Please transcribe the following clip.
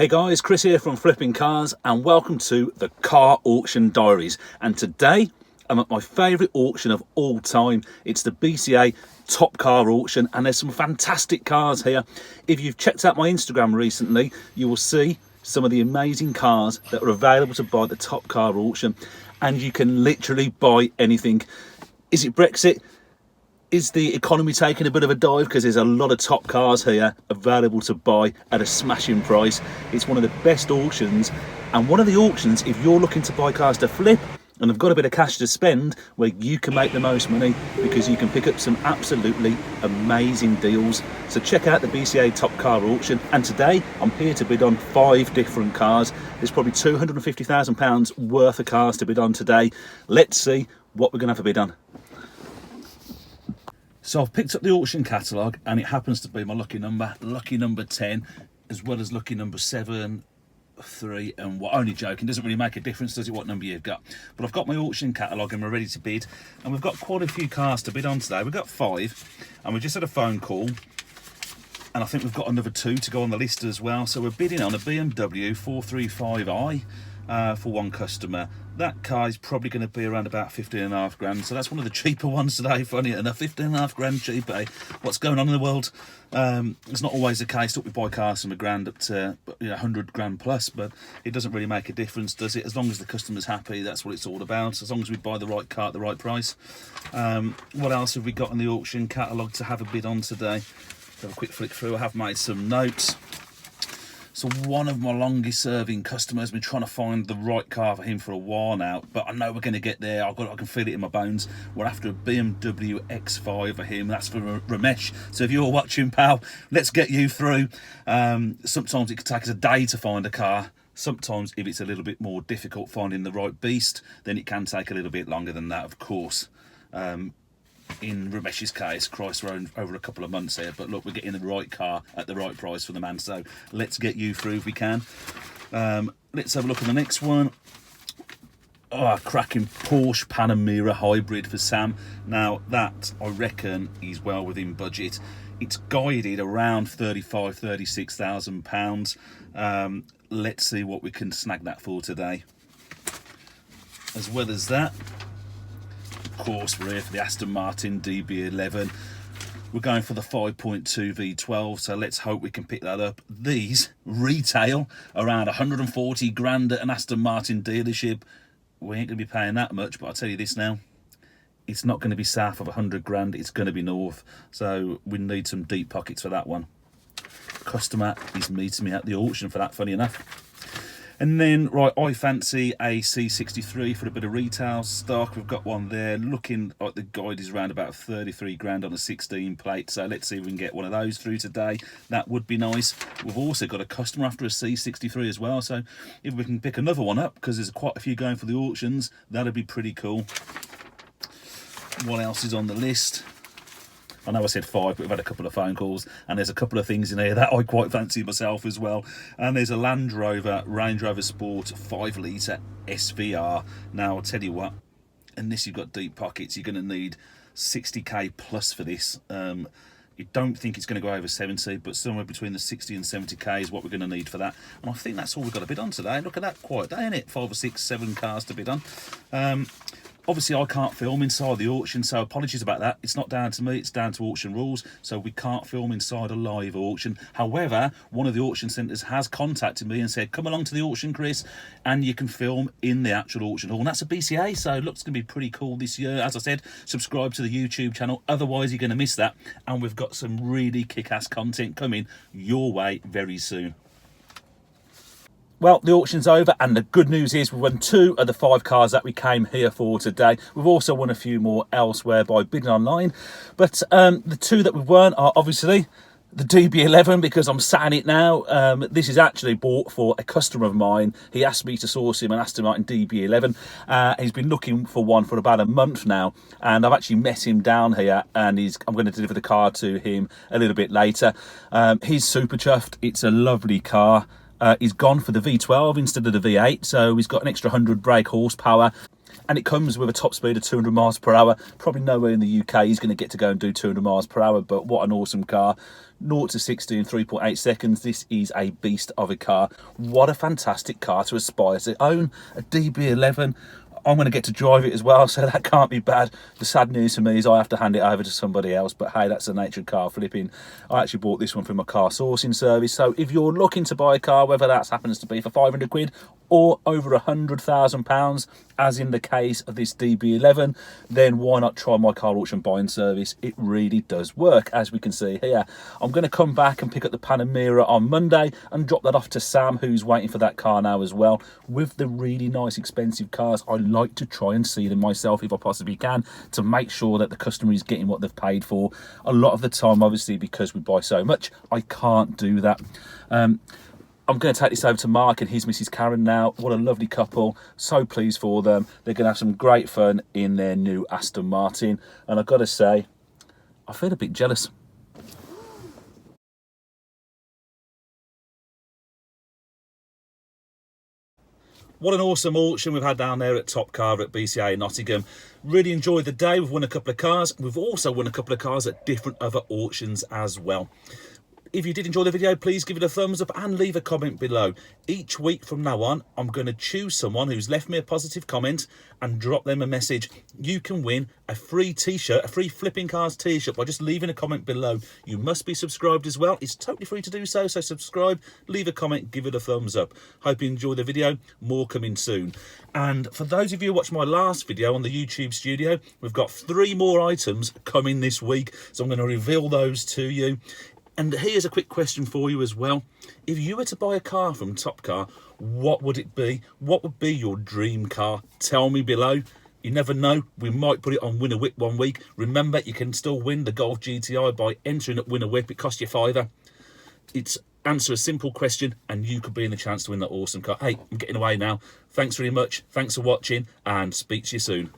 Hey guys, Chris here from Flipping Cars and welcome to the Car Auction Diaries. And today I'm at my favourite auction of all time. It's the BCA Top Car Auction and there's some fantastic cars here. If you've checked out my Instagram recently, you will see some of the amazing cars that are available to buy at the Top Car Auction, and you can literally buy anything. Is it Brexit? Is the economy taking a bit of a dive? Because there's a lot of top cars here available to buy at a smashing price. It's one of the best auctions, and one of the auctions, if you're looking to buy cars to flip and have got a bit of cash to spend, where you can make the most money because you can pick up some absolutely amazing deals. So check out the BCA Top Car Auction, and today I'm here to bid on 5 different cars. There's probably £250,000 worth of cars to bid on today. Let's see what we're going to have to bid on. So I've picked up the auction catalogue and it happens to be my lucky number 10, as well as lucky number 7, 3 and what. Only joking, doesn't really make a difference, does it, what number you've got? But I've got my auction catalogue and we're ready to bid, and we've got quite a few cars to bid on today. We've got 5 and we just had a phone call, and I think we've got another 2 to go on the list as well. So we're bidding on a BMW 435i for one customer. That car is probably going to be around about 15.5 grand, so that's one of the cheaper ones today, funny enough. 15.5 grand cheap, eh? What's going on in the world? It's not always the case that we buy cars from a grand up to 100 grand plus, but it doesn't really make a difference, does it? As long as the customer's happy, that's what it's all about. As long as we buy the right car at the right price. What else have we got in the auction catalogue to have a bid on today? Have a quick flick through. I have made some notes. So one of my longest serving customers has been trying to find the right car for him for a while now, but I know we're going to get there. I can feel it in my bones. We're after a BMW X5 for him. That's for Ramesh. So if you're watching, pal, let's get you through. Sometimes it could take us a day to find a car. Sometimes if it's a little bit more difficult finding the right beast, then it can take a little bit longer than that, of course. In Ramesh's case, Christ, we're over a couple of months here, but look, we're getting the right car at the right price for the man, so let's get you through if we can. Let's have a look at the next one. Oh, cracking Porsche Panamera hybrid for Sam. Now that, I reckon, is well within budget. It's guided around £36,000. Let's see what we can snag that for today. As well as that, of course, we're here for the Aston Martin DB11. We're going for the 5.2 V12, so let's hope we can pick that up. These retail around 140 grand at an Aston Martin dealership. We ain't going to be paying that much, but I'll tell you this now, it's not going to be south of 100 grand, it's going to be north. So we need some deep pockets for that one. Customer is meeting me at the auction for that, funny enough. And then, right, I fancy a C63 for a bit of retail stock. We've got one there, looking like the guide is around about 33 grand on a 16 plate. So let's see if we can get one of those through today. That would be nice. We've also got a customer after a C63 as well. So if we can pick another one up, because there's quite a few going for the auctions, that'd be pretty cool. What else is on the list? I know I said 5, but we've had a couple of phone calls, and there's a couple of things in here that I quite fancy myself as well. And there's a Land Rover Range Rover Sport 5-litre SVR. Now, I'll tell you what, and this, you've got deep pockets, you're going to need 60k plus for this. You don't think it's going to go over 70, but somewhere between the 60 and 70k is what we're going to need for that. And I think that's all we've got to bid on today. Look at that, quiet day, isn't it? 5 or 6, 7 cars to bid on. Obviously, I can't film inside the auction, so apologies about that. It's not down to me, it's down to auction rules, so we can't film inside a live auction. However, one of the auction centres has contacted me and said, come along to the auction, Chris, and you can film in the actual auction hall. And that's a BCA, so it looks going to be pretty cool this year. As I said, subscribe to the YouTube channel, otherwise you're going to miss that. And we've got some really kick-ass content coming your way very soon. Well, the auction's over, and the good news is we've won 2 of the 5 cars that we came here for today. We've also won a few more elsewhere by bidding online, but the 2 that we've won are obviously the DB11, because I'm sat in it now. This is actually bought for a customer of mine. He asked me to source him an Aston Martin DB11. He's been looking for one for about a month now, and I've actually met him down here, and I'm going to deliver the car to him a little bit later. He's super chuffed. It's a lovely car. He's gone for the V12 instead of the V8, so he's got an extra 100 brake horsepower. and it comes with a top speed of 200 miles per hour. Probably nowhere in the UK is going to get to go and do 200 miles per hour, but what an awesome car. 0 to 60 in 3.8 seconds. This is a beast of a car. What a fantastic car to aspire to own, a DB11. I'm going to get to drive it as well, so that can't be bad. The sad news for me is I have to hand it over to somebody else, but hey, that's the nature of car flipping. I actually bought this one from a car sourcing service, so if you're looking to buy a car, whether that happens to be for 500 quid or over £100,000, as in the case of this DB11, then why not try my car auction buying service? It really does work, as we can see here. I'm going to come back and pick up the Panamera on Monday and drop that off to Sam, who's waiting for that car now as well. With the really nice expensive cars, I like to try and see them myself if I possibly can, to make sure that the customer is getting what they've paid for. A lot of the time, obviously, because we buy so much, I can't do that. I'm going to take this over to Mark and his Mrs. Karen now. What a lovely couple. So pleased for them. They're going to have some great fun in their new Aston Martin. And I've got to say, I feel a bit jealous. What an awesome auction we've had down there at Top Car at BCA in Nottingham. Really enjoyed the day. We've won a couple of cars. We've also won a couple of cars at different other auctions as well. If you did enjoy the video, please give it a thumbs up and leave a comment below. Each week from now on, I'm going to choose someone who's left me a positive comment and drop them a message. You can win a free t-shirt, a free Flipping Cars t-shirt, by just leaving a comment below. You must be subscribed as well. It's totally free to do so, so subscribe, leave a comment, give it a thumbs up. Hope you enjoy the video. More coming soon. And for those of you who watched my last video on the YouTube studio, we've got 3 more items coming this week, so I'm going to reveal those to you. And here's a quick question for you as well. If you were to buy a car from Top Car, what would it be? What would be your dream car? Tell me below. You never know. We might put it on Win a Whip one week. Remember, you can still win the Golf GTI by entering at Win a Whip. It costs you £5. It's answer a simple question and you could be in the chance to win that awesome car. Hey, I'm getting away now. Thanks very much. Thanks for watching and speak to you soon.